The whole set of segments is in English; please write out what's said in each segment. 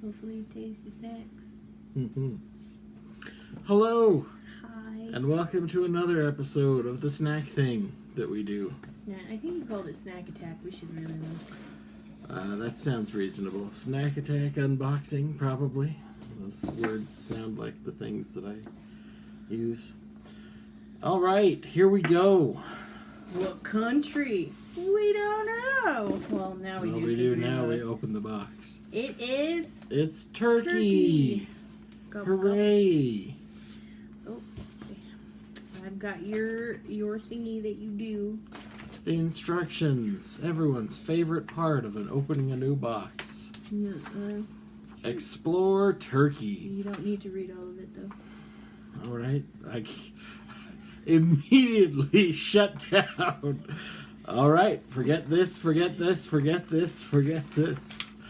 Hopefully you taste the snacks. Mm-hmm. Hello, Hi. and welcome to another episode of the snack thing that we do. I think you called it Snack Attack. We should really know. That sounds reasonable. Snack attack unboxing, probably. Those words sound like the things that I use. All right, here we go. What country? We don't know. Well, now we do. Well, we 'cause do we now. know We it. open the box. It is It's turkey. Gobble, Hooray! gobble. Oh, I've got your thingy that you do. The instructions. Everyone's favorite part of opening a new box. Explore turkey. You don't need to read all of it though. All right. I immediately shut down. All right. Forget this. Forget this. Forget this. Forget this.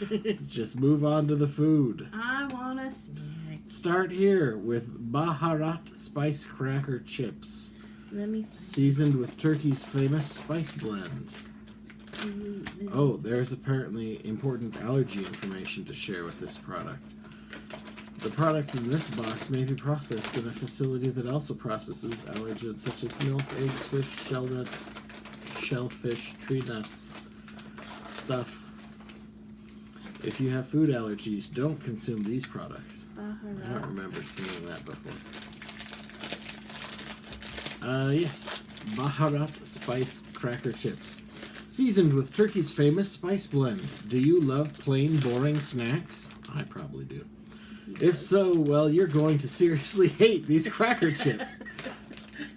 Let's just move on to the food. I want a snack. Start here with Baharat spice cracker chips, Let me. seasoned with Turkey's famous spice blend. Oh, there's apparently important allergy information to share with this product. The products in this box may be processed in a facility that also processes allergens such as milk, eggs, fish, shell nuts, shellfish, tree nuts, stuff. If you have food allergies, don't consume these products. I don't remember seeing that before. Yes, Baharat spice cracker chips. Seasoned with Turkey's famous spice blend. Do you love plain, boring snacks? I probably do. If so, well, you're going to seriously hate these cracker chips.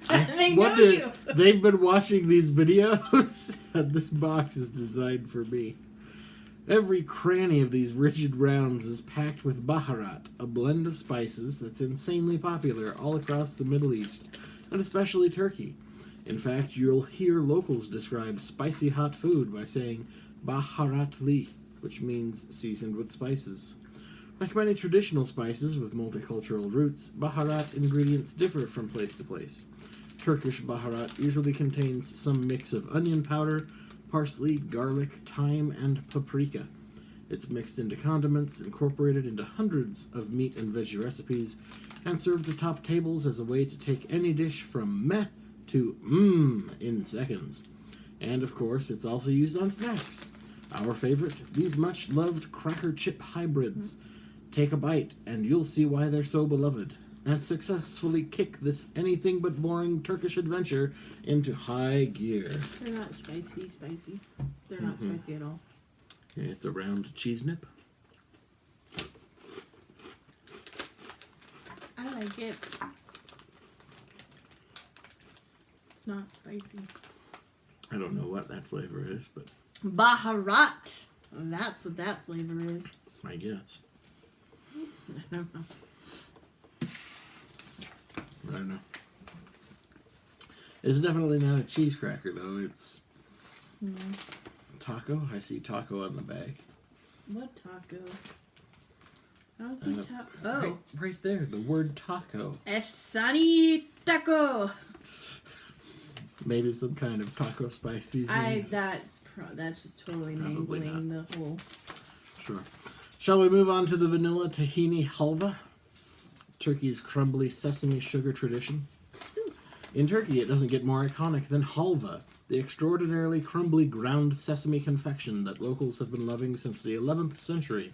I know you. They've been watching these videos, and this box is designed for me. Every cranny of these rigid rounds is packed with Baharat, a blend of spices that's insanely popular all across the Middle East, and especially Turkey. In fact, you'll hear locals describe spicy hot food by saying Baharatli, which means seasoned with spices. Like many traditional spices with multicultural roots, Baharat ingredients differ from place to place. Turkish Baharat usually contains some mix of onion powder, parsley, garlic, thyme, and paprika. It's mixed into condiments, incorporated into hundreds of meat and veggie recipes, and served atop tables as a way to take any dish from meh to in seconds. And of course, it's also used on snacks. Our favorite, these much-loved cracker chip hybrids. Take a bite, and you'll see why they're so beloved, and successfully kick this anything but boring Turkish adventure into high gear. They're not spicy. They're not spicy at all. It's a round cheese nip. I like it. It's not spicy. I don't know what that flavor is, but Baharat. That's what that flavor is. I guess. I don't know. I don't know. It's definitely not a cheese cracker, though. It's taco. I see taco on the bag. What taco? I don't see taco. Oh. Right there. The word taco. Efsani taco. Maybe some kind of taco spice seasoning. That's just totally Probably mangling the whole. Sure. Shall we move on to the vanilla tahini halva? Turkey's crumbly sesame sugar tradition. In Turkey, it doesn't get more iconic than halva, the extraordinarily crumbly ground sesame confection that locals have been loving since the 11th century.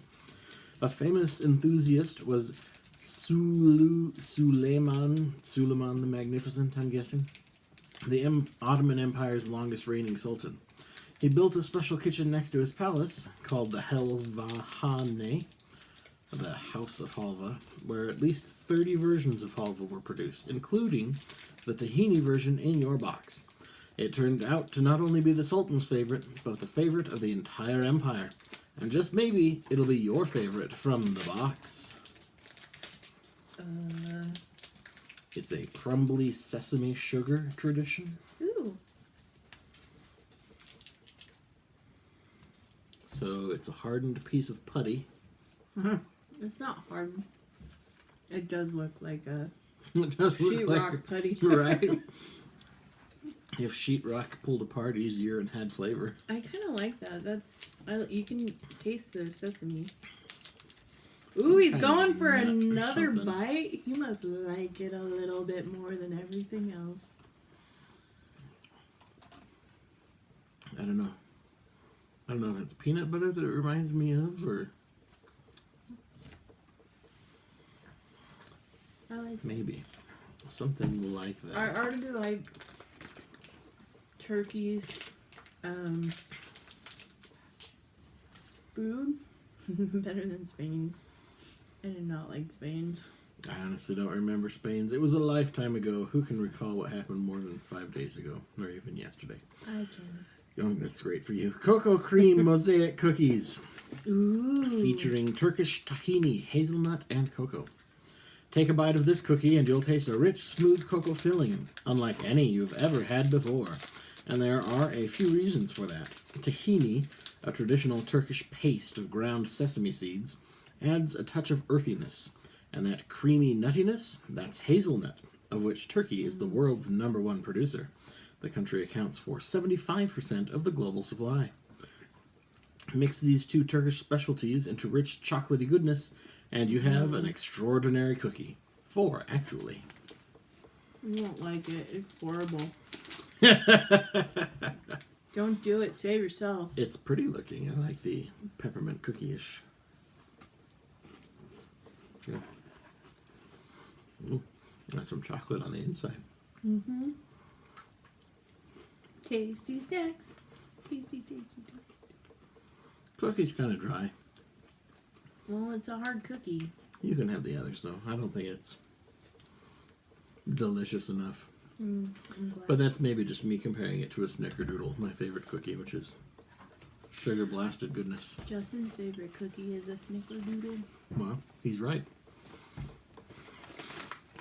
A famous enthusiast was Suleiman the Magnificent, I'm guessing, the Ottoman Empire's longest reigning sultan. He built a special kitchen next to his palace, called the Helvahane, the House of Halva, where at least 30 versions of halva were produced, including the tahini version in your box. It turned out to not only be the Sultan's favorite, but the favorite of the entire empire. And just maybe, it'll be your favorite from the box. It's a crumbly sesame sugar tradition. Ooh. So it's a hardened piece of putty. It's not hard. It does look like a It does look sheetrock putty. Right? If sheetrock pulled apart easier and had flavor. I kind of like that. You can taste the sesame. Ooh, he's kind of going for nut or another something. bite. He must like it a little bit more than everything else. I don't know. I don't know if it's peanut butter that it reminds me of, or I like it. maybe something like that. I already like Turkey's food better than Spain's. I did not like Spain's. I honestly don't remember Spain's. It was a lifetime ago. Who can recall what happened more than 5 days ago, or even yesterday? I can. Oh, that's great for you. Cocoa cream mosaic cookies Ooh. featuring Turkish tahini, hazelnut, and cocoa. Take a bite of this cookie and you'll taste a rich, smooth cocoa filling, unlike any you've ever had before. And there are a few reasons for that. Tahini, a traditional Turkish paste of ground sesame seeds, adds a touch of earthiness. And that creamy nuttiness, that's hazelnut, of which Turkey is the world's #1 producer. The country accounts for 75% of the global supply. Mix these two Turkish specialties into rich chocolatey goodness, and you have an extraordinary cookie. 4, actually. You won't like it. It's horrible. Don't do it. Save yourself. It's pretty looking. I like the peppermint cookie-ish. Yeah. Ooh, that's some chocolate on the inside. Mm-hmm. Tasty snacks. Tasty, tasty, tasty. Cookie's kind of dry. Well, it's a hard cookie. You can have the others, though. I don't think it's delicious enough. I'm glad. But that's maybe just me comparing it to a Snickerdoodle, my favorite cookie, which is sugar blasted goodness. Justin's favorite cookie is a Snickerdoodle. Well, he's right.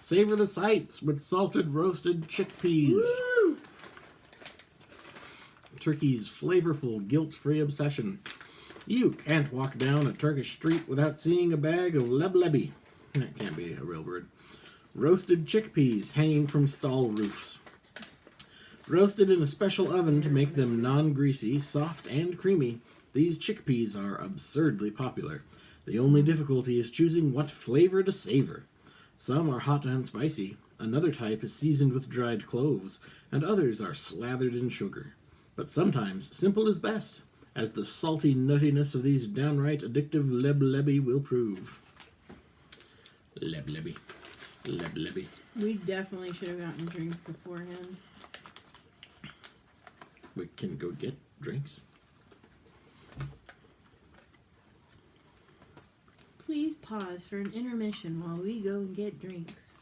Savor the sights with salted roasted chickpeas. Woo! Turkey's flavorful, guilt-free obsession. You can't walk down a Turkish street without seeing a bag of leblebi. That can't be a real word. Roasted chickpeas hanging from stall roofs. Roasted in a special oven to make them non-greasy, soft, and creamy, these chickpeas are absurdly popular. The only difficulty is choosing what flavor to savor. Some are hot and spicy, another type is seasoned with dried cloves, and others are slathered in sugar. But sometimes simple is best, as the salty nuttiness of these downright addictive leblebi will prove. Leblebi. Leblebi. We definitely should have gotten drinks beforehand. We can go get drinks. Please pause for an intermission while we go and get drinks.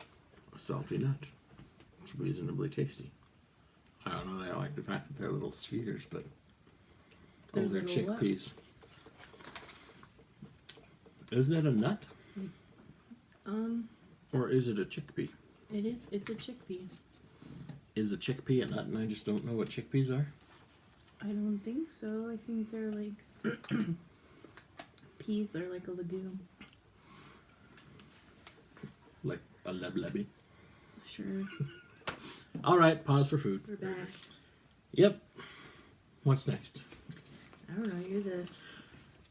A salty nut. It's reasonably tasty. I don't know, I like the fact that they're little spheres, but They're they're little what? chickpeas. Is that a nut? Or is it a chickpea? It is. It's a chickpea. Is a chickpea a nut and I just don't know what chickpeas are? I don't think so. I think they're like peas. They're like a legume. Like a leblebi. Sure. Alright, pause for food. We're back. Yep. What's next? I don't know. You're the.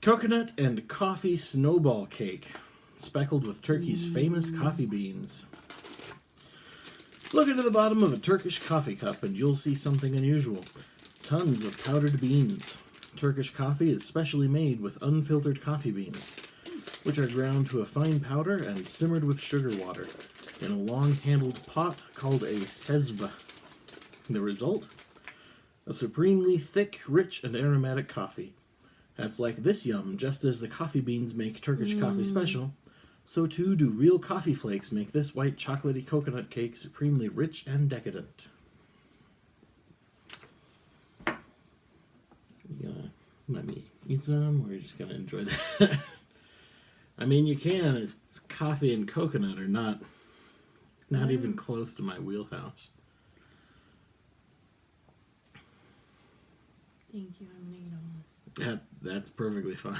Coconut and coffee snowball cake, speckled with Turkey's famous coffee beans. Look into the bottom of a Turkish coffee cup and you'll see something unusual. Tons of powdered beans. Turkish coffee is specially made with unfiltered coffee beans, which are ground to a fine powder and simmered with sugar water in a long-handled pot called a sezva. The result? A supremely thick, rich, and aromatic coffee. That's like this yum, just as the coffee beans make Turkish coffee special, so too do real coffee flakes make this white chocolatey coconut cake supremely rich and decadent. You gonna let me eat some, or you just gonna enjoy that? I mean, you can. It's coffee and coconut are not even close to my wheelhouse. Thank you. I'm gonna eat all this. That's perfectly fine.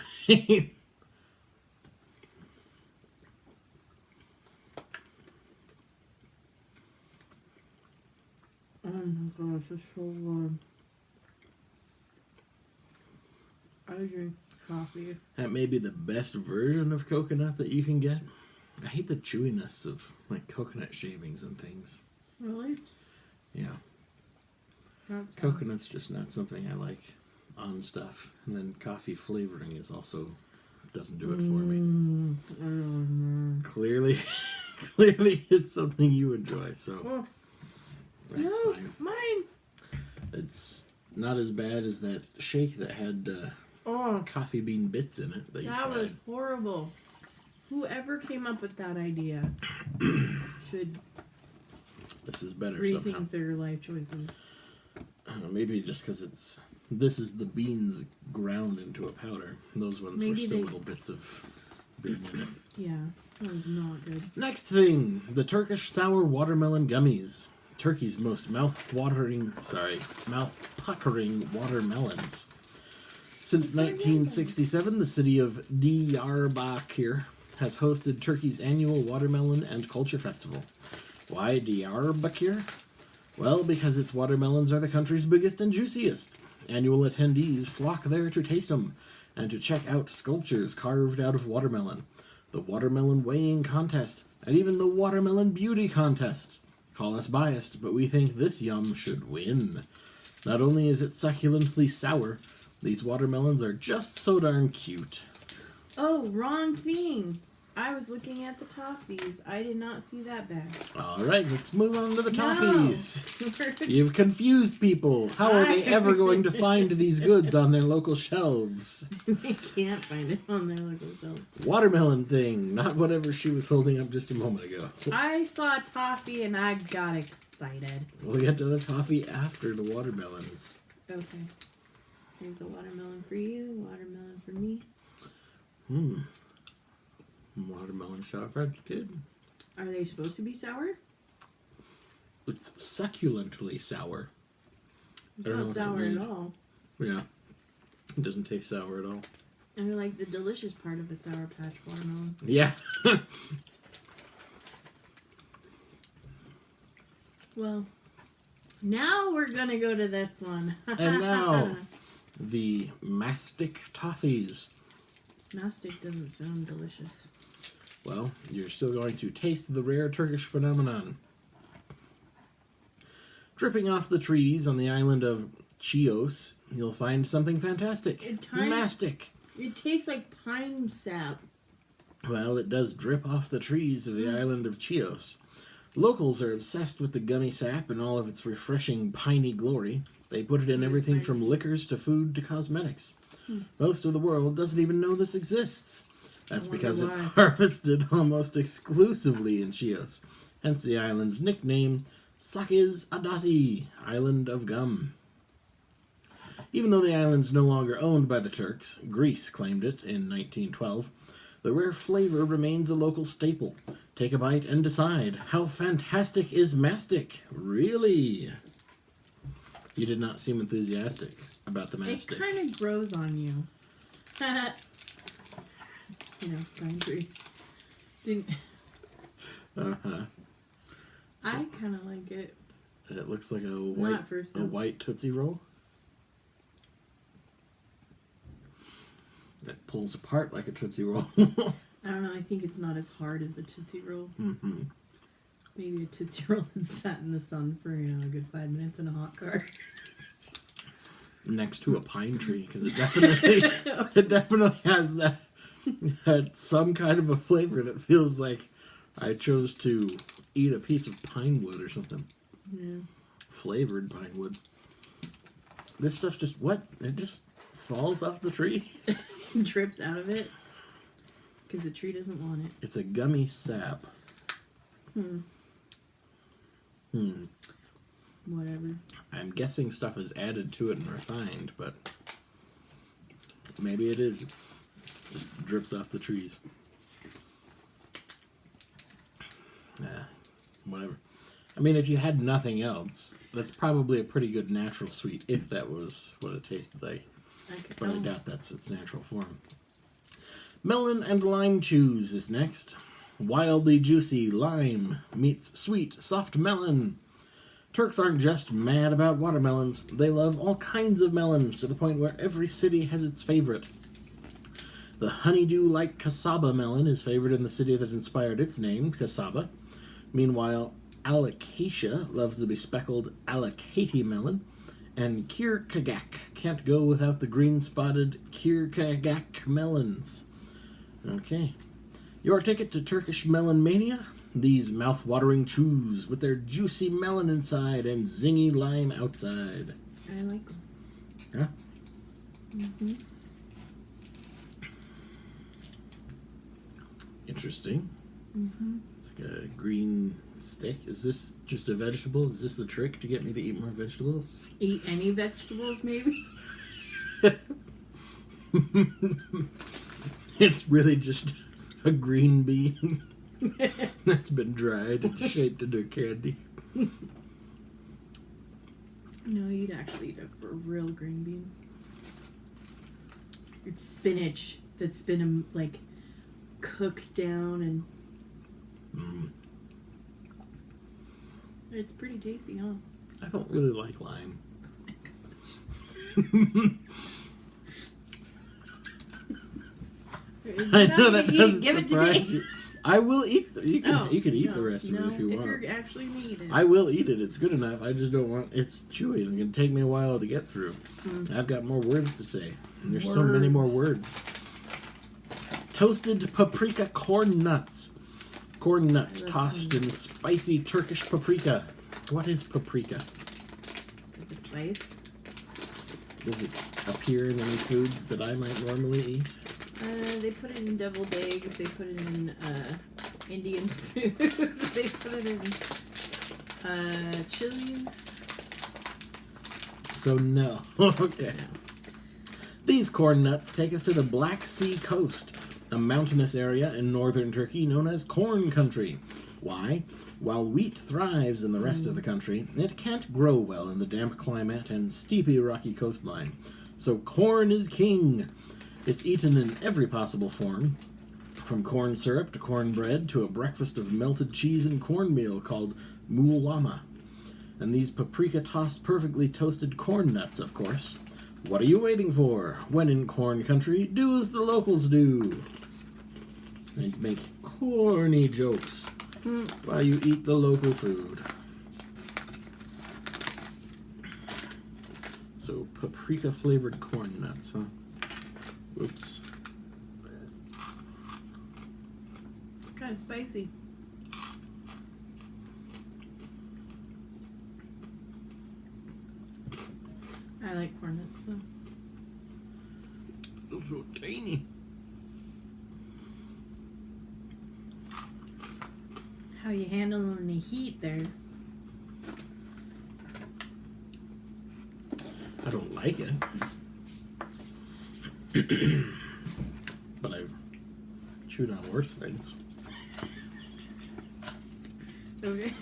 Oh my gosh, it's so good. I agree. coffee. That may be the best version of coconut that you can get. I hate the chewiness of like coconut shavings and things. Really? Yeah. That's Coconut's just not something I like on stuff. And then coffee flavoring is also doesn't do it for me. Clearly it's something you enjoy, so Oh, that's no, fine. mine. It's not as bad as that shake that had Oh, coffee bean bits in it that you that tried. was horrible. Whoever came up with that idea should This is better somehow. rethink their life choices. Maybe just because this is the beans ground into a powder. Those ones were Maybe still they- little bits of bean in it. Yeah, that was not good. Next thing, the Turkish sour watermelon gummies. Turkey's most mouth-puckering watermelons. Since 1967, the city of Diyarbakir has hosted Turkey's annual Watermelon and Culture Festival. Why Diyarbakir? Well, because its watermelons are the country's biggest and juiciest. Annual attendees flock there to taste them and to check out sculptures carved out of watermelon, the watermelon weighing contest, and even the watermelon beauty contest. Call us biased, but we think this yum should win. Not only is it succulently sour, these watermelons are just so darn cute. Oh, wrong thing. I was looking at the toffees. I did not see that bag. All right, let's move on to the No. toffees. You've confused people. How are they ever going to find these goods on their local shelves? They can't find it on their local shelf. Watermelon thing, not whatever she was holding up just a moment ago. I saw a toffee and I got excited. We'll get to the toffee after the watermelons. Okay. Here's a watermelon for you, watermelon for me. Watermelon sour bread, good. Are they supposed to be sour? It's succulently sour. It's I don't know not what that sour at means. all. Yeah. It doesn't taste sour at all. I like the delicious part of a Sour Patch watermelon. Yeah. Well, now we're gonna go to this one. And now, the mastic toffees. Mastic doesn't sound delicious. Well, you're still going to taste the rare Turkish phenomenon. Dripping off the trees on the island of Chios, you'll find something fantastic. Mastic. It tastes like pine sap. Well, it does drip off the trees of the island of Chios. Locals are obsessed with the gummy sap and all of its refreshing piney glory. They put it in everything from liquors to food to cosmetics. Most of the world doesn't even know this exists. That's wonder because it's why. harvested almost exclusively in Chios. Hence the island's nickname, Sakis Adasi, Island of Gum. Even though the island's no longer owned by the Turks, Greece claimed it in 1912, the rare flavor remains a local staple. Take a bite and decide, how fantastic is mastic? Really? You did not seem enthusiastic about the mastic. It kind of grows on you. You know, pine tree. Didn't. Uh-huh. I kind of like it. It looks like a Not first a time. white Tootsie Roll. That pulls apart like a Tootsie Roll. I don't know. I think it's not as hard as a Tootsie Roll. Mm-hmm. Maybe a Tootsie Roll that sat in the sun for, you know, a good 5 minutes in a hot car. Next to a pine tree, because it definitely has that some kind of a flavor that feels like I chose to eat a piece of pine wood or something. Yeah. Flavored pine wood. This stuff just, what? It just falls off the tree? Drips out of it. Because the tree doesn't want it. It's a gummy sap. Whatever. I'm guessing stuff is added to it and refined, but maybe it is. Just drips off the trees. Yeah, whatever. I mean, if you had nothing else, that's probably a pretty good natural sweet, if that was what it tasted like. But I doubt that's its natural form. Melon and lime chews is next. Wildly juicy lime meets sweet, soft melon. Turks aren't just mad about watermelons. They love all kinds of melons to the point where every city has its favorite. The honeydew-like Casaba melon is favored in the city that inspired its name, Casaba. Meanwhile, Alocasia loves the bespeckled Alocate melon, and Kirkagak can't go without the green-spotted Kirkagak melons. Okay. Your ticket to Turkish Melon Mania? These mouth-watering chews with their juicy melon inside and zingy lime outside. I like them. Huh? Mm-hmm. Interesting. Mm-hmm. It's like a green stick. Is this just a vegetable? Is this the trick to get me to eat more vegetables? Eat any vegetables, maybe? It's really just a green bean that's been dried and shaped into candy. No, you'd actually eat a real green bean. It's spinach that's been, like, cooked down and... Mm. It's pretty tasty, huh? I don't really like lime. I know that doesn't Give it to surprise me. you. I will eat. You can. No, You can eat no, the rest of it if you want. If you're actually gonna eat it. I will eat it. It's good enough. I just don't want. It's chewy. It's gonna take me a while to get through. I've got more words to say. And there's so many more words. Toasted paprika corn nuts. Corn nuts tossed in spicy Turkish paprika. What is paprika? It's a spice. Does it appear in any foods that I might normally eat? They put it in deviled eggs. They put it in Indian food. They put it in chilies. So no. Okay. These corn nuts take us to the Black Sea coast, a mountainous area in northern Turkey known as corn country. Why? While wheat thrives in the rest of the country, it can't grow well in the damp climate and steepy rocky coastline. So corn is king. It's eaten in every possible form, from corn syrup to cornbread to a breakfast of melted cheese and cornmeal called moulama. And these paprika-tossed, perfectly toasted corn nuts, of course. What are you waiting for? When in corn country, do as the locals do. And make corny jokes while you eat the local food. So, paprika-flavored corn nuts, huh? Oops. Kind of spicy. I like corn nuts though. They're so tiny. How you handling the heat there? I don't like it. But I've chewed on worse things. Okay.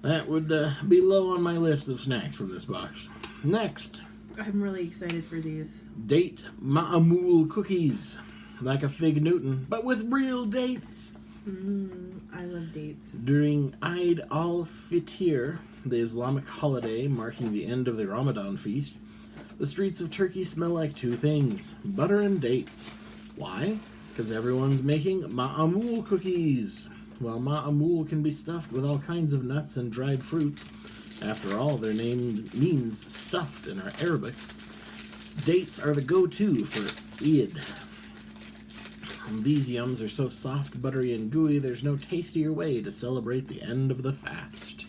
That would be low on my list of snacks from this box. Next, I'm really excited for these. date ma'amul cookies. Like a Fig Newton, but with real dates. I love dates. During Eid al-Fitr, the Islamic holiday marking the end of the Ramadan feast, the streets of Turkey smell like two things: butter and dates. Why? Because everyone's making ma'amul cookies. Well, ma'amul can be stuffed with all kinds of nuts and dried fruits. After all, their name means stuffed in our Arabic. Dates are the go-to for Eid. And these yums are so soft, buttery, and gooey, there's no tastier way to celebrate the end of the fast.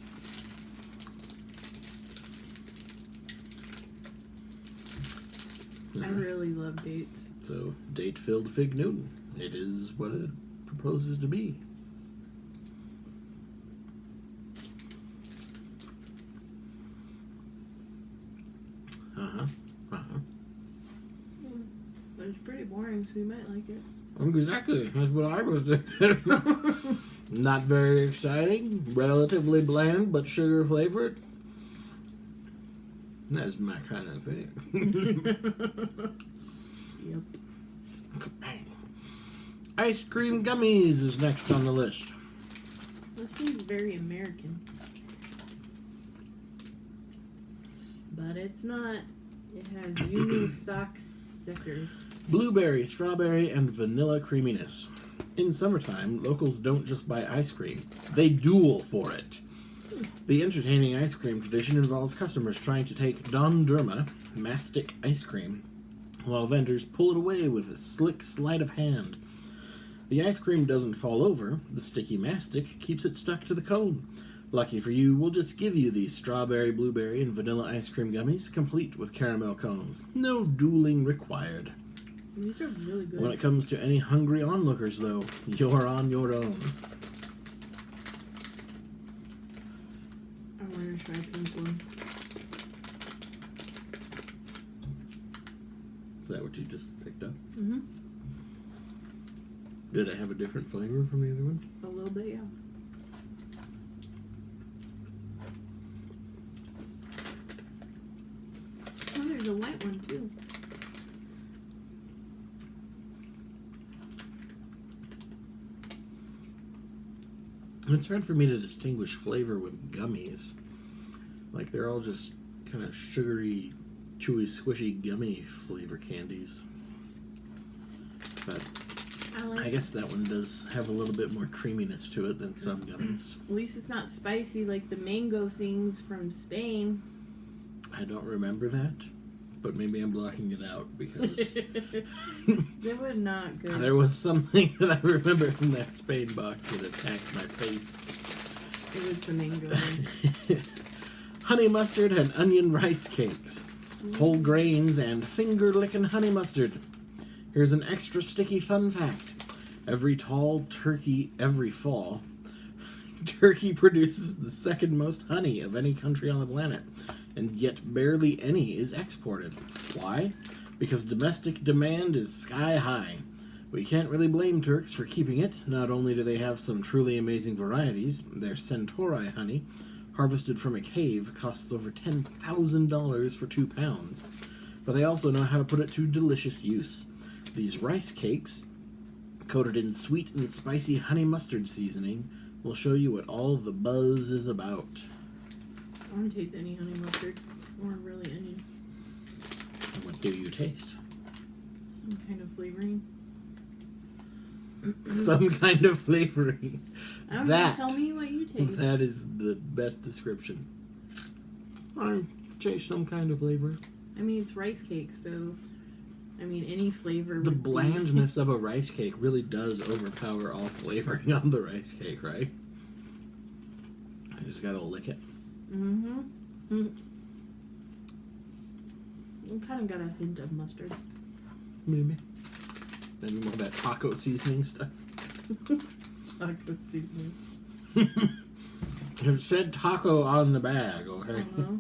I really love dates. So, date-filled Fig Newton. It is what it proposes to be. But it's pretty boring, so you might like it. Exactly. That's what I was thinking. Not very exciting. Relatively bland, but sugar-flavored. That's my kind of thing. Yep. Ice cream gummies is next on the list. This seems very American. But it's not. It has Unu Sock Sticker. Blueberry, strawberry, and vanilla creaminess. In summertime, locals don't just buy ice cream, they duel for it. The entertaining ice cream tradition involves customers trying to take Don Derma mastic ice cream, while vendors pull it away with a slick sleight of hand. The ice cream doesn't fall over, the sticky mastic keeps it stuck to the cone. Lucky for you, we'll just give you these strawberry, blueberry, and vanilla ice cream gummies, complete with caramel cones. No dueling required. These are really good. When it comes to any hungry onlookers, though, you're on your own. I want to try pink one. Is that what you just picked up? Mm-hmm. Did it have a different flavor from the other one? A little bit, yeah. Oh, there's a white one too. It's hard for me to distinguish flavor with gummies. Like, they're all just kind of sugary, chewy, squishy gummy flavor candies. But I guess that one does have a little bit more creaminess to it than some gummies. At least it's not spicy like the mango things from Spain. I don't remember that, but maybe I'm blocking it out because They were not good. there was something that I remember from that Spain box that attacked my face. It was the mango one. Honey mustard and onion rice cakes. Whole grains and finger-licking honey mustard. Here's an extra sticky fun fact. Every tall turkey every fall, Turkey produces the second most honey of any country on the planet, and yet barely any is exported. Why? Because domestic demand is sky high. We can't really blame Turks for keeping it. Not only do they have some truly amazing varieties, their Centauri honey, harvested from a cave, costs over $10,000 for 2 pounds, but they also know how to put it to delicious use. These rice cakes, coated in sweet and spicy honey mustard seasoning, will show you what all the buzz is about. I don't taste any honey mustard, or really any. What do you taste? Some kind of flavoring. Some kind of flavoring. I don't know, tell me what you taste. That is the best description. I taste some kind of flavor. I mean, it's rice cake, so I mean, any flavor. The would be- blandness of a rice cake really does overpower all flavoring on the rice cake, right? I just gotta lick it. Mm-hmm. You kind of got a hint of mustard. Maybe. Maybe more of that taco seasoning stuff. Taco seasoning. It said taco on the bag, okay? Uh-huh.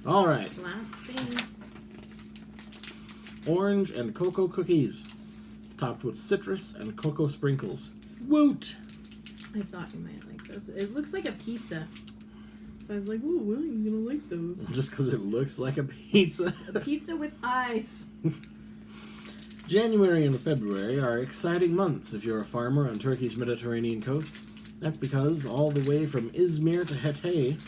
All right. Last thing. Orange and cocoa cookies, topped with citrus and cocoa sprinkles. Woot! I thought you might like those. It looks like a pizza. So I was like, ooh, William's gonna like those. Just because it looks like a pizza. A pizza with eyes. January and February are exciting months if you're a farmer on Turkey's Mediterranean coast. That's because all the way from Izmir to Hatay...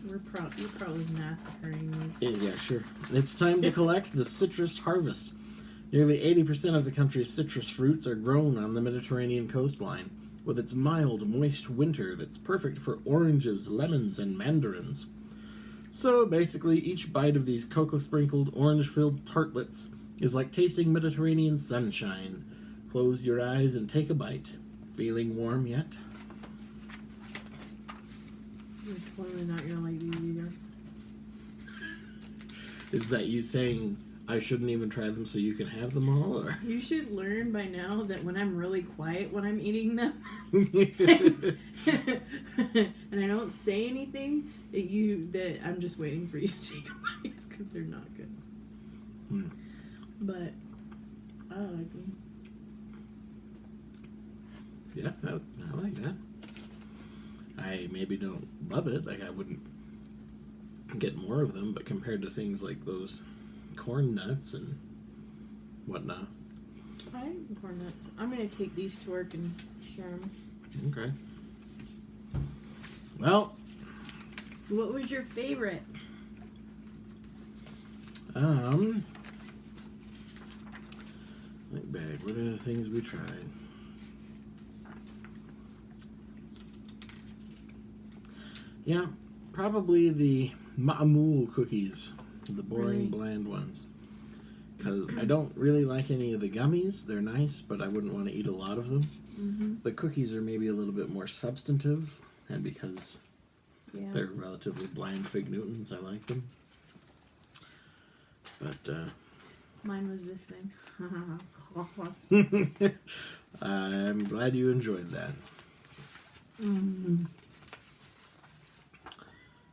You're probably massacring these. Yeah, sure. It's time to collect the citrus harvest. Nearly 80% of the country's citrus fruits are grown on the Mediterranean coastline, with its mild, moist winter that's perfect for oranges, lemons, and mandarins. So basically, each bite of these cocoa-sprinkled, orange-filled tartlets is like tasting Mediterranean sunshine. Close your eyes and take a bite. Feeling warm yet? You're totally not gonna like these either. Is that you saying I shouldn't even try them so you can have them all? Or? You should learn by now that when I'm really quiet when I'm eating them, and I don't say anything, that I'm just waiting for you to take a bite because they're not good. Hmm. But I like them. Yeah, I like that. I maybe don't love it. Like, I wouldn't get more of them, but compared to things like those corn nuts and whatnot. I like corn nuts. I'm gonna take these to work and share them. Okay. Well, What was your favorite? bag. What are the things we tried? Yeah, probably the Ma'amul cookies, the boring, Really? bland ones. Because I don't really like any of the gummies. They're nice, but I wouldn't want to eat a lot of them. Mm-hmm. The cookies are maybe a little bit more substantive, and because Yeah. they're relatively bland Fig Newtons, I like them. But Mine was this thing. I'm glad you enjoyed that. Mm.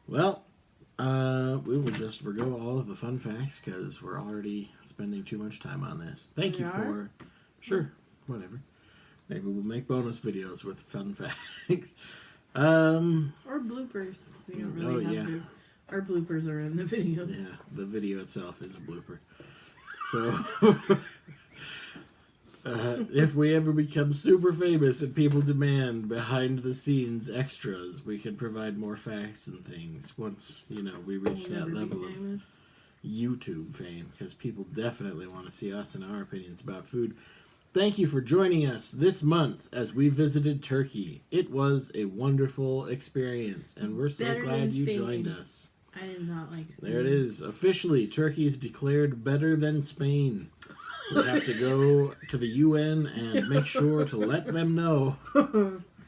Well, we will just forgo all of the fun facts because we're already spending too much time on this. Thank We you are? for... Sure, whatever. Maybe we'll make bonus videos with fun facts. Or bloopers. We don't Oh, really have yeah. to. Our bloopers are in the videos. Yeah, the video itself is a blooper. So, if we ever become super famous and people demand behind the scenes extras, we can provide more facts and things once, we reach We'll that never be level of famous. YouTube fame, because people definitely want to see us and our opinions about food. Thank you for joining us this month as we visited Turkey. It was a wonderful experience, and we're so Better glad than you Spain. joined us. I did not like Spain. There it is. Officially, Turkey is declared better than Spain. We have to go to the UN and make sure to let them know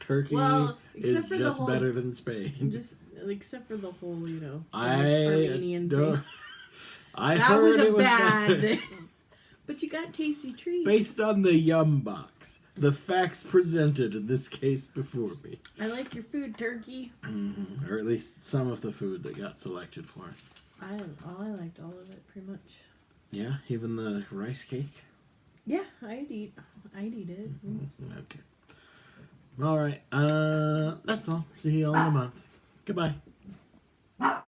Turkey Well, except is for the just whole- better than Spain. Just except for the whole, I Armenian don't. thing. I That heard was it a was bad better. thing. But you got tasty treats. Based on the Yum Box, the facts presented in this case before me. I like your food, Turkey. Or at least some of the food that got selected for us. I liked all of it pretty much. Yeah, even the rice cake? Yeah, I'd eat it. Okay. All right. That's all. See you all in a month. Goodbye.